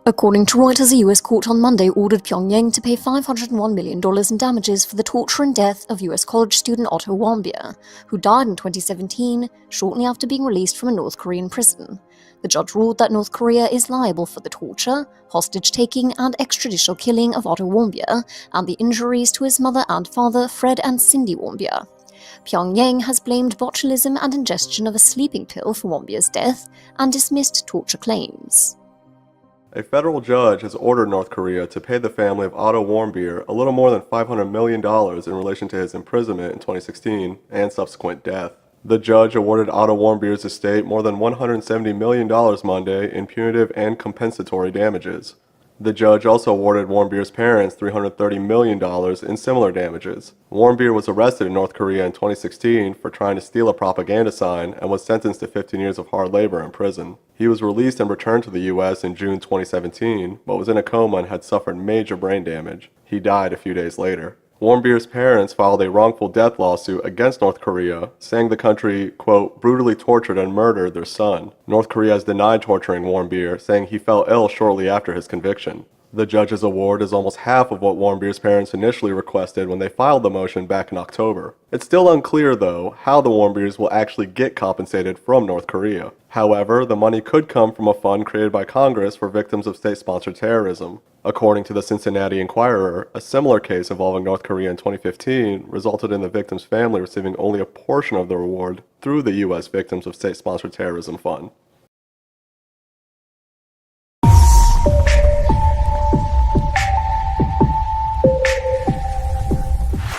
According to Reuters, a US court on Monday ordered Pyongyang to pay $501 million in damages for the torture and death of US college student Otto Warmbier, who died in 2017, shortly after being released from a North Korean prison. The judge ruled that North Korea is liable for the torture, hostage-taking, and extrajudicial killing of Otto Warmbier, and the injuries to his mother and father, Fred and Cindy Warmbier. Pyongyang has blamed botulism and ingestion of a sleeping pill for Warmbier's death, and dismissed torture claims. A federal judge has ordered North Korea to pay the family of Otto Warmbier a little more than $500 million in relation to his imprisonment in 2016 and subsequent death. The judge awarded Otto Warmbier's estate more than $170 million Monday in punitive and compensatory damages. The judge also awarded Warmbier's parents $330 million in similar damages. Warmbier was arrested in North Korea in 2016 for trying to steal a propaganda sign and was sentenced to 15 years of hard labor in prison. He was released and returned to the U.S. in June 2017, but was in a coma and had suffered major brain damage. He died a few days later. Warmbier's parents filed a wrongful death lawsuit against North Korea, saying the country, quote, brutally tortured and murdered their son. North Korea has denied torturing Warmbier, saying he fell ill shortly after his conviction. The judge's award is almost half of what Warmbier's parents initially requested when they filed the motion back in October. It's still unclear, though, how the Warmbiers will actually get compensated from North Korea. However, the money could come from a fund created by Congress for victims of state-sponsored terrorism. According to the Cincinnati Enquirer, a similar case involving North Korea in 2015 resulted in the victim's family receiving only a portion of the reward through the U.S. Victims of State-Sponsored Terrorism Fund.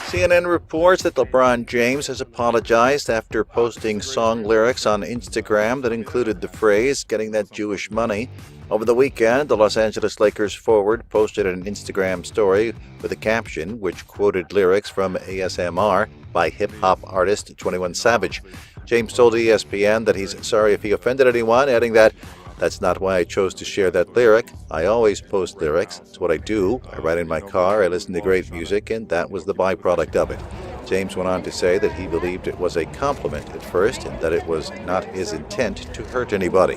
CNN reports that LeBron James has apologized after posting song lyrics on Instagram that included the phrase, "getting that Jewish money." Over the weekend, the Los Angeles Lakers forward posted an Instagram story with a caption which quoted lyrics from ASMR by hip-hop artist 21 Savage. James told ESPN that he's sorry if he offended anyone, adding that, "That's not why I chose to share that lyric. I always post lyrics. It's what I do. I ride in my car, I listen to great music, and that was the byproduct of it." James went on to say that he believed it was a compliment at first and that it was not his intent to hurt anybody.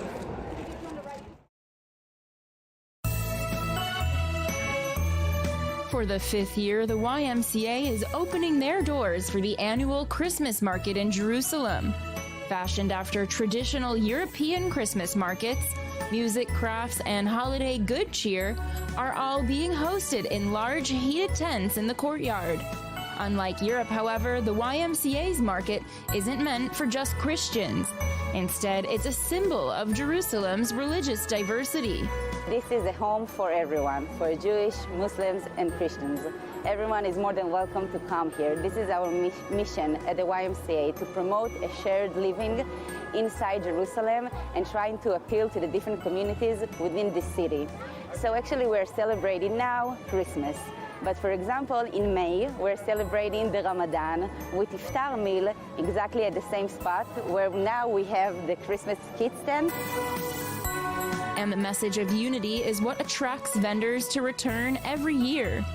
For the fifth year, the YMCA is opening their doors for the annual Christmas market in Jerusalem. Fashioned after traditional European Christmas markets, music, crafts, and holiday good cheer are all being hosted in large heated tents in the courtyard. Unlike Europe, however, the YMCA's market isn't meant for just Christians. Instead, it's a symbol of Jerusalem's religious diversity. This is a home for everyone, for Jewish, Muslims, and Christians. Everyone is more than welcome to come here. This is our mission at the YMCA, to promote a shared living inside Jerusalem and trying to appeal to the different communities within the city. So actually we're celebrating now Christmas. But for example, in May, we're celebrating the Ramadan with iftar meal exactly at the same spot where now we have the Christmas kit stand. And the message of unity is what attracts vendors to return every year.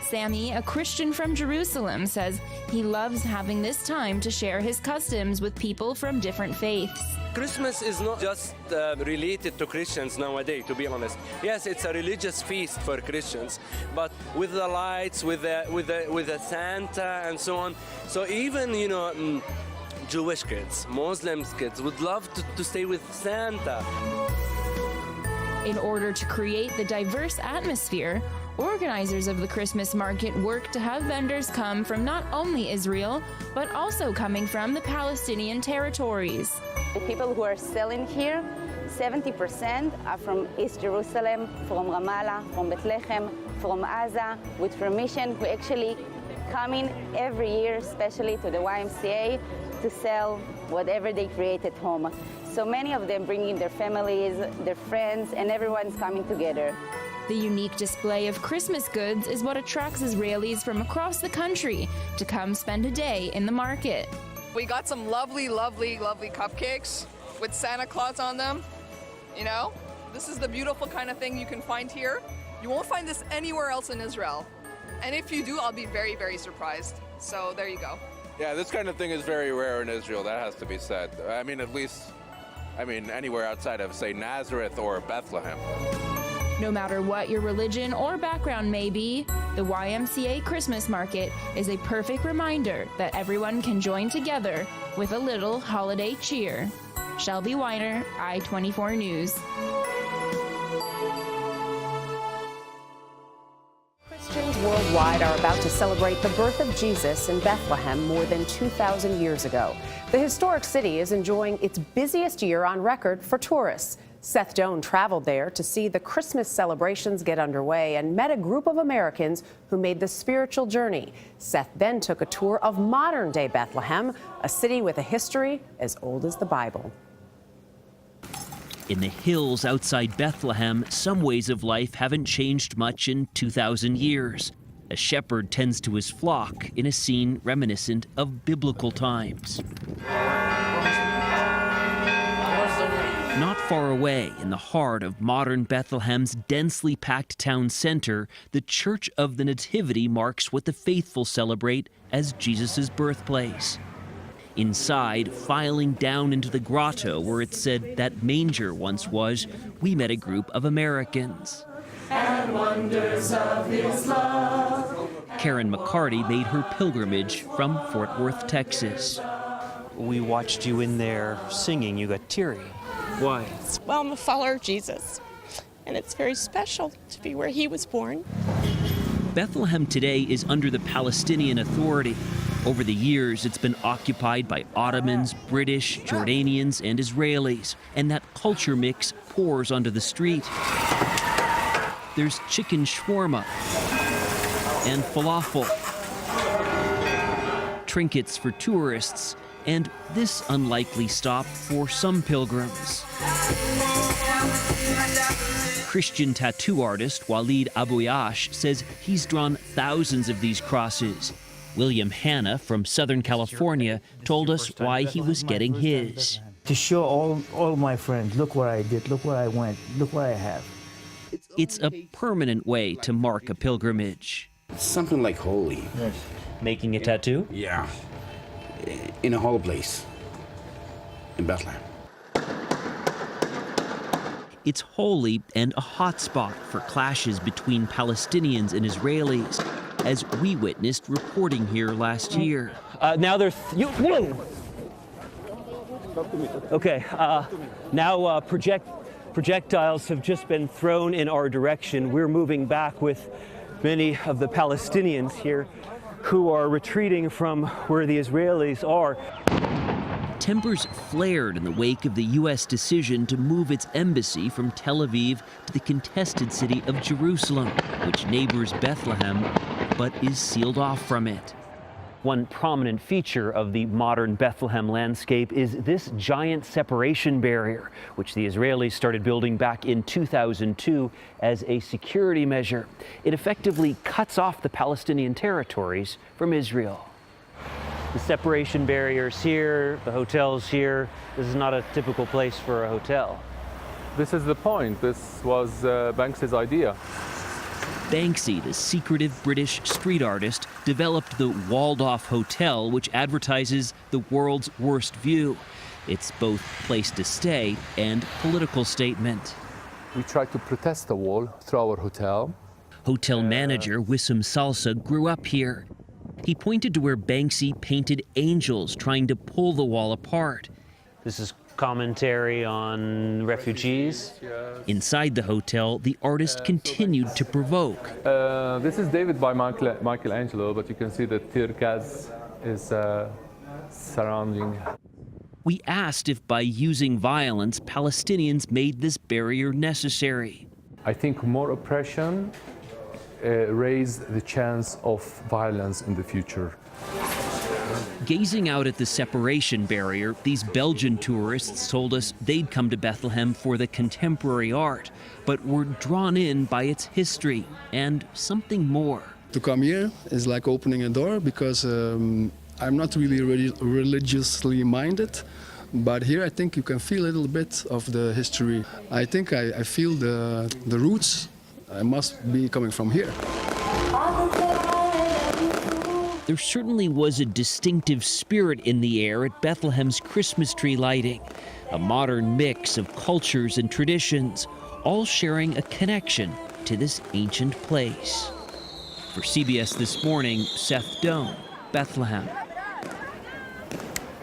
Sammy, a Christian from Jerusalem, says he loves having this time to share his customs with people from different faiths. Christmas is not just related to Christians nowadays, to be honest. Yes, it's a religious feast for Christians, but with the lights, with the Santa and so on. So even, Jewish kids, Muslim kids would love to stay with Santa. In order to create the diverse atmosphere, organizers of the Christmas market work to have vendors come from not only Israel, but also coming from the Palestinian territories. The people who are selling here, 70% are from East Jerusalem, from Ramallah, from Bethlehem, from Gaza, with permission, who actually come in every year, especially to the YMCA, to sell whatever they create at home. So many of them bringing their families, their friends, and everyone's coming together. The unique display of Christmas goods is what attracts Israelis from across the country to come spend a day in the market. We got some lovely, lovely, lovely cupcakes with Santa Claus on them. This is the beautiful kind of thing you can find here. You won't find this anywhere else in Israel. And if you do, I'll be very, very surprised. So there you go. Yeah, this kind of thing is very rare in Israel, that has to be said. Anywhere outside of, say, Nazareth or Bethlehem. No matter what your religion or background may be, the YMCA Christmas Market is a perfect reminder that everyone can join together with a little holiday cheer. Shelby Weiner, I-24 News. Christians worldwide are about to celebrate the birth of Jesus in Bethlehem more than 2,000 years ago. The historic city is enjoying its busiest year on record for tourists. Seth Doan traveled there to see the Christmas celebrations get underway and met a group of Americans who made the spiritual journey. Seth then took a tour of modern-day Bethlehem, a city with a history as old as the Bible. In the hills outside Bethlehem, some ways of life haven't changed much in 2,000 years. A shepherd tends to his flock in a scene reminiscent of biblical times. Not far away, in the heart of modern Bethlehem's densely packed town center, the Church of the Nativity marks what the faithful celebrate as Jesus' birthplace. Inside, filing down into the grotto where it's said that manger once was, we met a group of Americans. And wonders of his love. Karen McCarty made her pilgrimage from Fort Worth, Texas. We watched you in there singing. You got teary. Why? Well, I'm a follower of Jesus, and it's very special to be where he was born. Bethlehem today is under the Palestinian Authority. Over the years, it's been occupied by Ottomans, British, Jordanians, and Israelis, and that culture mix pours onto the street. There's chicken shawarma and falafel, trinkets for tourists, and this unlikely stop for some pilgrims. Christian tattoo artist Walid Abouyash says he's drawn thousands of these crosses. William Hanna from Southern California told us why he was getting his. To show all my friends, look where I did, look where I went, look what I have. It's a permanent way to mark a pilgrimage. Something like holy. Yes. Making a tattoo? Yeah. In a whole place in Bethlehem. It's holy and a hotspot for clashes between Palestinians and Israelis, as we witnessed reporting here last year. Now there's okay. Now projectiles have just been thrown in our direction. We're moving back with many of the Palestinians here who are retreating from where the Israelis are. Tempers flared in the wake of the U.S. decision to move its embassy from Tel Aviv to the contested city of Jerusalem, which neighbors Bethlehem, but is sealed off from it. One prominent feature of the modern Bethlehem landscape is this giant separation barrier, which the Israelis started building back in 2002 as a security measure. It effectively cuts off the Palestinian territories from Israel. The separation barriers here, the hotels here. This is not a typical place for a hotel. This is the point. This was Banksy's idea. Banksy, the secretive British street artist, developed the walled-off hotel, which advertises the world's worst view. It's both place to stay and political statement. We tried to protest the wall through our hotel. Hotel manager Wissam Salsa grew up here. He pointed to where Banksy painted angels trying to pull the wall apart. This is commentary on refugees. Inside the hotel, the artist continued to provoke. This is David by Michelangelo, but you can see that tear gas is surrounding. We asked if by using violence, Palestinians made this barrier necessary. I think more oppression raise the chance of violence in the future. Gazing out at the separation barrier, these Belgian tourists told us they'd come to Bethlehem for the contemporary art, but were drawn in by its history and something more. To come here is like opening a door because I'm not really religiously minded, but here I think you can feel a little bit of the history. I think I feel the roots. I must be coming from here. There certainly was a distinctive spirit in the air at Bethlehem's Christmas tree lighting, a modern mix of cultures and traditions, all sharing a connection to this ancient place. For CBS This Morning, Seth Doan, Bethlehem.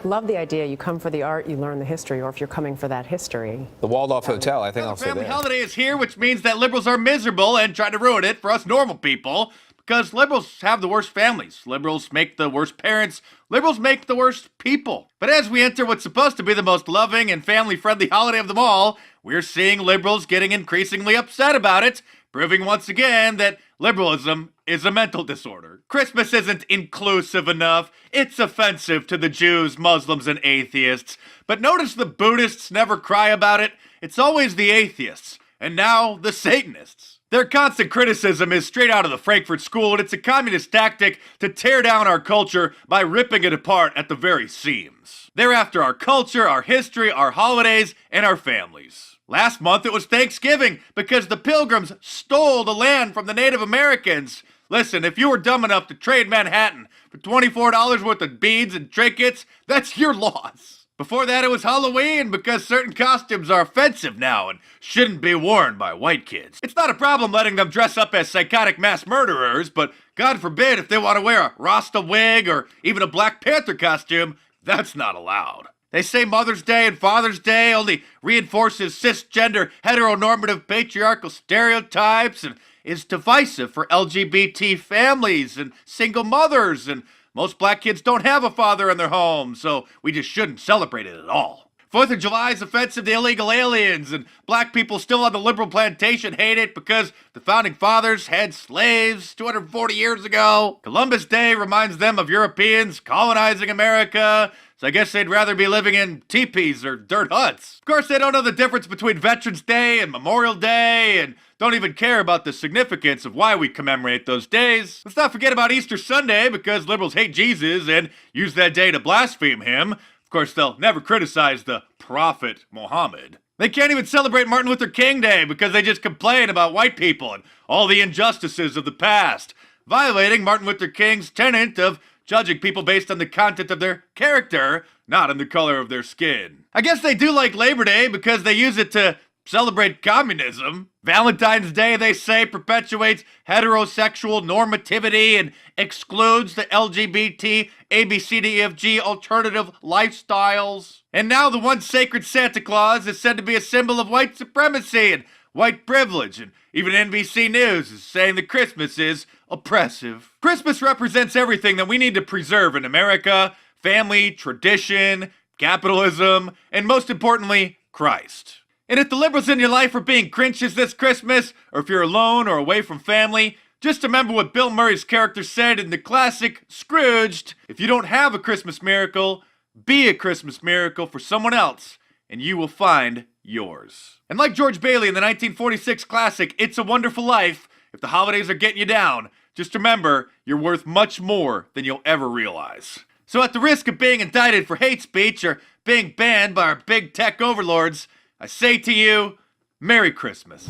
Love the idea. You come for the art, you learn the history, or if you're coming for that history. The Waldorf Hotel, I think I'll stay Family there. holiday is here, which means that liberals are miserable and try to ruin it for us normal people. Because liberals have the worst families. Liberals make the worst parents. Liberals make the worst people. But as we enter what's supposed to be the most loving and family-friendly holiday of them all, we're seeing liberals getting increasingly upset about it, proving once again that liberalism is a mental disorder. Christmas isn't inclusive enough. It's offensive to the Jews, Muslims, and atheists. But notice the Buddhists never cry about it. It's always the atheists. And now the Satanists. Their constant criticism is straight out of the Frankfurt School, and it's a communist tactic to tear down our culture by ripping it apart at the very seams. They're after our culture, our history, our holidays, and our families. Last month it was Thanksgiving because the Pilgrims stole the land from the Native Americans. Listen, if you were dumb enough to trade Manhattan for $24 worth of beads and trinkets, that's your loss. Before that, it was Halloween because certain costumes are offensive now and shouldn't be worn by white kids. It's not a problem letting them dress up as psychotic mass murderers, but God forbid if they want to wear a Rasta wig or even a Black Panther costume, that's not allowed. They say Mother's Day and Father's Day only reinforces cisgender, heteronormative, patriarchal stereotypes and is divisive for LGBT families and single mothers, and most black kids don't have a father in their home, so we just shouldn't celebrate it at all. 4th of July is offensive to illegal aliens, and black people still on the liberal plantation hate it because the founding fathers had slaves 240 years ago. Columbus Day reminds them of Europeans colonizing America, so I guess they'd rather be living in teepees or dirt huts. Of course, they don't know the difference between Veterans Day and Memorial Day, and don't even care about the significance of why we commemorate those days. Let's not forget about Easter Sunday, because liberals hate Jesus and use that day to blaspheme him. Of course, they'll never criticize the prophet Muhammad. They can't even celebrate Martin Luther King Day because they just complain about white people and all the injustices of the past, violating Martin Luther King's tenet of judging people based on the content of their character, not on the color of their skin. I guess they do like Labor Day because they use it to celebrate communism. Valentine's Day, they say, perpetuates heterosexual normativity and excludes the LGBT, ABCDEFG alternative lifestyles. And now the once sacred Santa Claus is said to be a symbol of white supremacy and white privilege, and even NBC News is saying that Christmas is oppressive. Christmas represents everything that we need to preserve in America: family, tradition, capitalism, and most importantly, Christ. And if the liberals in your life are being Grinches this Christmas, or if you're alone or away from family, just remember what Bill Murray's character said in the classic Scrooged: if you don't have a Christmas miracle, be a Christmas miracle for someone else, and you will find yours. And like George Bailey in the 1946 classic It's a Wonderful Life, if the holidays are getting you down, just remember you're worth much more than you'll ever realize. So at the risk of being indicted for hate speech or being banned by our big tech overlords, I say to you, Merry Christmas.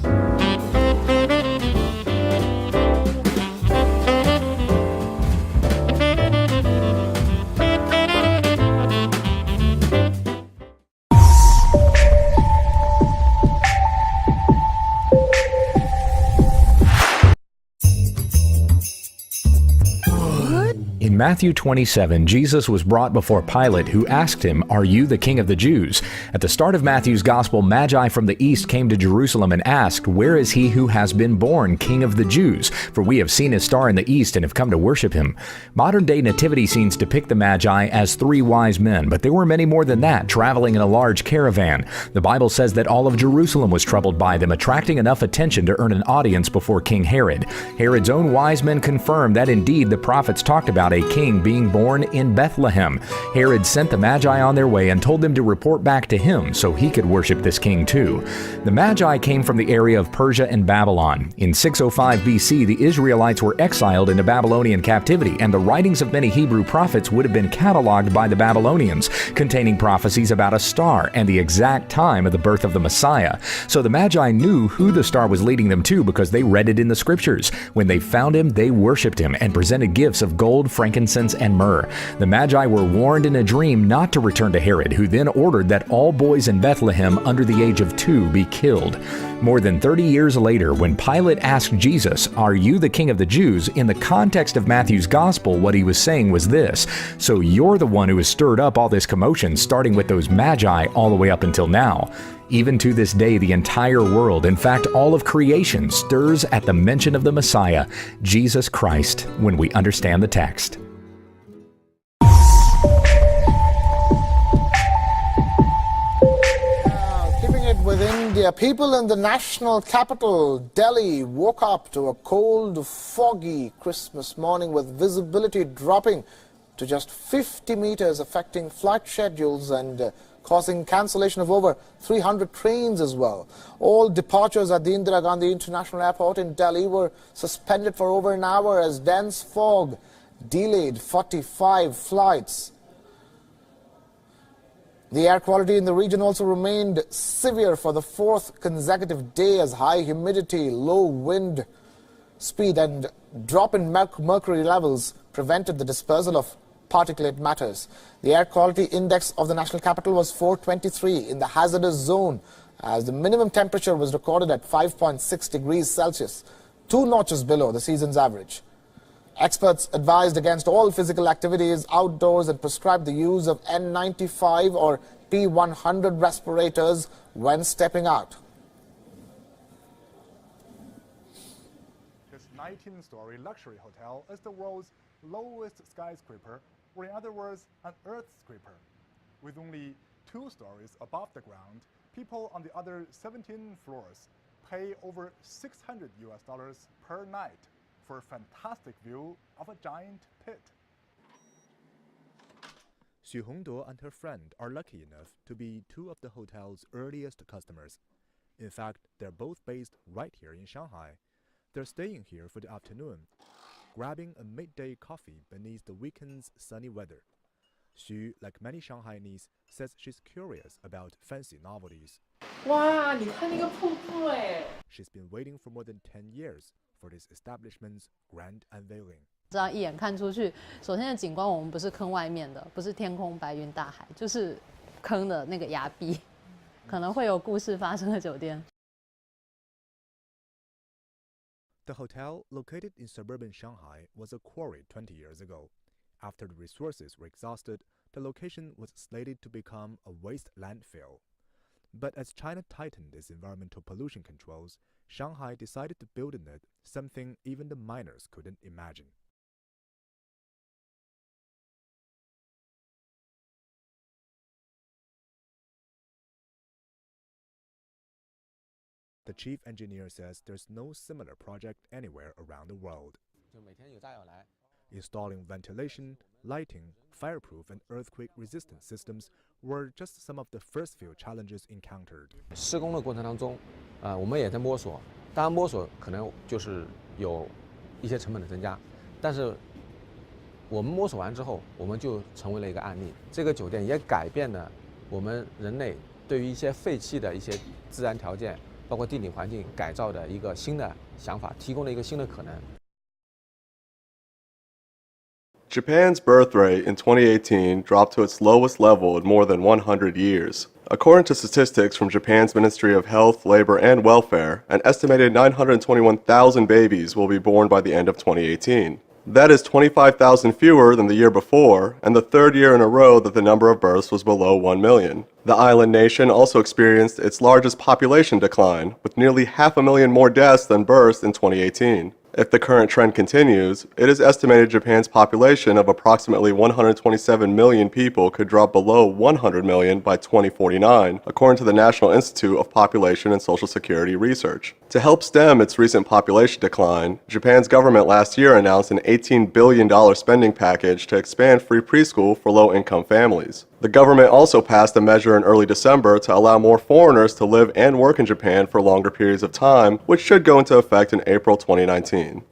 In Matthew 27, Jesus was brought before Pilate, who asked him, "Are you the king of the Jews?" At the start of Matthew's gospel, Magi from the east came to Jerusalem and asked, "Where is he who has been born king of the Jews? For we have seen his star in the east and have come to worship him." Modern-day nativity scenes depict the Magi as 3 wise men, but there were many more than that, traveling in a large caravan. The Bible says that all of Jerusalem was troubled by them, attracting enough attention to earn an audience before King Herod. Herod's own wise men confirmed that indeed the prophets talked about a king being born in Bethlehem. Herod sent the Magi on their way and told them to report back to him so he could worship this king too. The Magi came from the area of Persia and Babylon. In 605 BC, the Israelites were exiled into Babylonian captivity, and the writings of many Hebrew prophets would have been cataloged by the Babylonians, containing prophecies about a star and the exact time of the birth of the Messiah. So the Magi knew who the star was leading them to because they read it in the scriptures. When they found him, they worshipped him and presented gifts of gold, frankincense, frankincense, and myrrh. The Magi were warned in a dream not to return to Herod, who then ordered that all boys in Bethlehem under the age of 2 be killed. More than 30 years later, when Pilate asked Jesus, "Are you the king of the Jews?" in the context of Matthew's gospel, what he was saying was this: "So you're the one who has stirred up all this commotion, starting with those Magi all the way up until now." Even to this day, the entire world, in fact all of creation, stirs at the mention of the Messiah, Jesus Christ, when we understand the text. With India, people in the national capital, Delhi, woke up to a cold, foggy Christmas morning with visibility dropping to just 50 meters, affecting flight schedules and causing cancellation of over 300 trains as well. All departures at the Indira Gandhi International Airport in Delhi were suspended for over an hour as dense fog delayed 45 flights. The air quality in the region also remained severe for the 4th consecutive day as high humidity, low wind speed and drop in mercury levels prevented the dispersal of particulate matters. The air quality index of the national capital was 423 in the hazardous zone as the minimum temperature was recorded at 5.6 degrees Celsius, 2 notches below the season's average. Experts advised against all physical activities outdoors and prescribed the use of N95 or P100 respirators when stepping out. This 19-story luxury hotel is the world's lowest skyscraper, or in other words, an Earthscraper. With only 2 stories above the ground, people on the other 17 floors pay over $600 per night for a fantastic view of a giant pit. Xu Hongduo and her friend are lucky enough to be 2 of the hotel's earliest customers. In fact, they're both based right here in Shanghai. They're staying here for the afternoon, grabbing a midday coffee beneath the weekend's sunny weather. Xu, like many Shanghainese, says she's curious about fancy novelties. Wow, 你看那个瀑布哎! She's been waiting for more than 10 years for this establishment's grand unveiling. 这样一眼看出去，首先的景观我们不是坑外面的，不是天空白云大海，就是坑的那个崖壁，可能会有故事发生的酒店。The hotel, located in suburban Shanghai, was a quarry 20 years ago. After the resources were exhausted, the location was slated to become a waste landfill. But as China tightened its environmental pollution controls, Shanghai decided to build in it something even the miners couldn't imagine. The chief engineer says there's no similar project anywhere around the world. Installing ventilation, lighting, fireproof and earthquake-resistant systems were just some of the first few challenges encountered. 施工的过程当中，我们也在摸索。当然，摸索可能就是有一些成本的增加，但是我们摸索完之后，我们就成为了一个案例。这个酒店也改变了我们人类对于一些废弃的一些自然条件，包括地理环境改造的一个新的想法，提供了一个新的可能。 Japan's birth rate in 2018 dropped to its lowest level in more than 100 years. According to statistics from Japan's Ministry of Health, Labor, and Welfare, an estimated 921,000 babies will be born by the end of 2018. That is 25,000 fewer than the year before, and the 3rd year in a row that the number of births was below 1 million. The island nation also experienced its largest population decline, with nearly 500,000 more deaths than births in 2018. If the current trend continues, it is estimated Japan's population of approximately 127 million people could drop below 100 million by 2049, according to the National Institute of Population and Social Security Research. To help stem its recent population decline, Japan's government last year announced an $18 billion spending package to expand free preschool for low-income families. The government also passed a measure in early December to allow more foreigners to live and work in Japan for longer periods of time, which should go into effect in April 2019.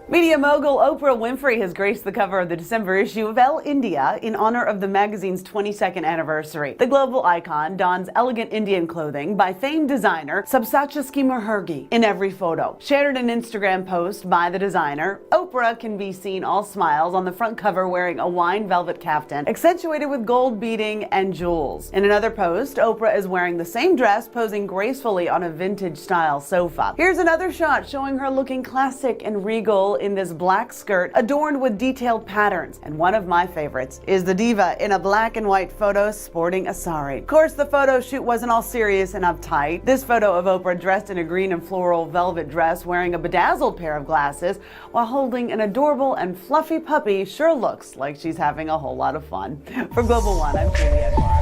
Media mogul Oprah Winfrey has graced the cover of the December issue of Elle India in honor of the magazine's 22nd anniversary. The global icon dons elegant Indian clothing by famed designer Sabyasachi Mukherjee in every photo. Shared in an Instagram post by the designer, Oprah can be seen all smiles on the front cover wearing a wine velvet kaftan accentuated with gold beading and jewels. In another post, Oprah is wearing the same dress, posing gracefully on a vintage-style sofa. Here's another shot showing her looking classic and regal in this black skirt adorned with detailed patterns. And one of my favorites is the diva in a black and white photo sporting a sari. Of course, the photo shoot wasn't all serious and uptight. This photo of Oprah dressed in a green and floral velvet dress wearing a bedazzled pair of glasses while holding an adorable and fluffy puppy sure looks like she's having a whole lot of fun. For Global One, I'm Julie Edwards.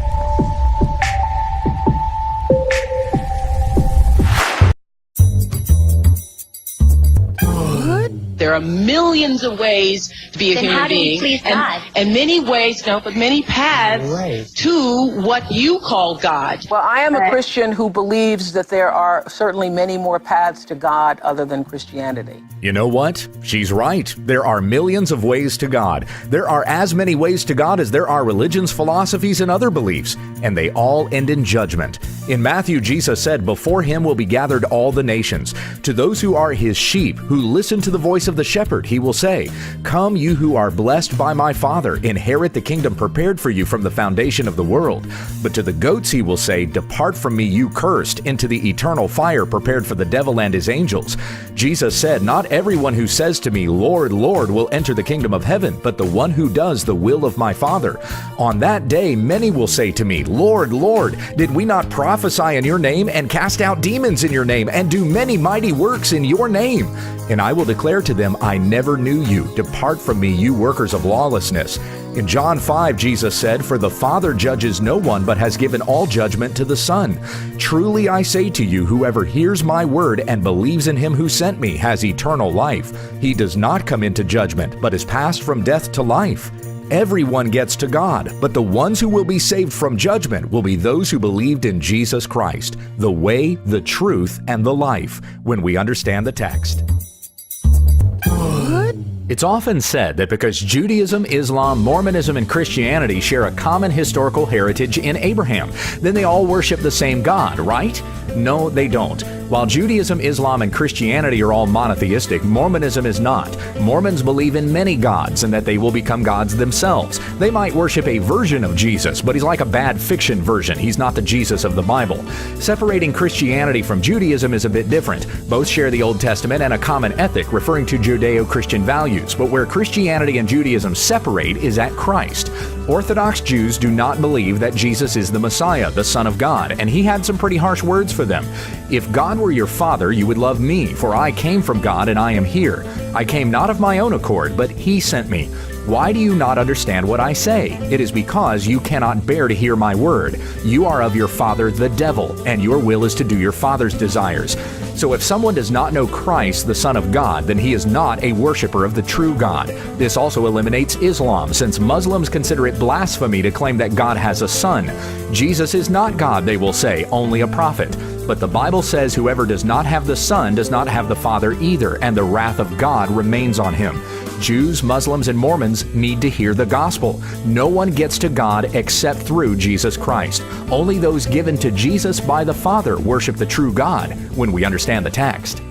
There are millions of ways to be a Then human how do you being, please God? and many ways, no, but many paths to what you call God. Well, I am a Christian who believes that there are certainly many more paths to God other than Christianity. You know what? She's right. There are millions of ways to God. There are as many ways to God as there are religions, philosophies, and other beliefs, and they all end in judgment. In Matthew, Jesus said, "Before him will be gathered all the nations. To those who are his sheep, who listen to the voice of the shepherd, he will say, 'Come, you who are blessed by my Father, inherit the kingdom prepared for you from the foundation of the world.' But to the goats he will say, 'Depart from me, you cursed, into the eternal fire prepared for the devil and his angels.' Jesus said, 'Not everyone who says to me, Lord, Lord, will enter the kingdom of heaven, but the one who does the will of my Father. On that day many will say to me, Lord, Lord, did we not prophesy in your name and cast out demons in your name and do many mighty works in your name? And I will declare to them, I never knew you. Depart from me, you workers of lawlessness.' In John 5, Jesus said, 'For the Father judges no one, but has given all judgment to the Son. Truly I say to you, whoever hears my word and believes in him who sent me has eternal life. He does not come into judgment, but is passed from death to life.' Everyone gets to God, but the ones who will be saved from judgment will be those who believed in Jesus Christ, the way, the truth, and the life, when we understand the text." It's often said that because Judaism, Islam, Mormonism, and Christianity share a common historical heritage in Abraham, then they all worship the same God, right? No, they don't. While Judaism, Islam, and Christianity are all monotheistic, Mormonism is not. Mormons believe in many gods and that they will become gods themselves. They might worship a version of Jesus, but he's like a bad fiction version. He's not the Jesus of the Bible. Separating Christianity from Judaism is a bit different. Both share the Old Testament and a common ethic referring to Judeo-Christian values, but where Christianity and Judaism separate is at Christ. Orthodox Jews do not believe that Jesus is the Messiah, the Son of God, and he had some pretty harsh words for them. "If God were your father, you would love me, for I came from God and I am here. I came not of my own accord, but he sent me. Why do you not understand what I say? It is because you cannot bear to hear my word. You are of your father the devil, and your will is to do your father's desires. So if someone does not know Christ, the Son of God, then he is not a worshiper of the true God. This also eliminates Islam, since Muslims consider it blasphemy to claim that God has a son. Jesus is not God, they will say, only a prophet. But the Bible says whoever does not have the Son does not have the Father either, and the wrath of God remains on him. Jews, Muslims, and Mormons need to hear the gospel. No one gets to God except through Jesus Christ. Only those given to Jesus by the Father worship the true God, when we understand the text.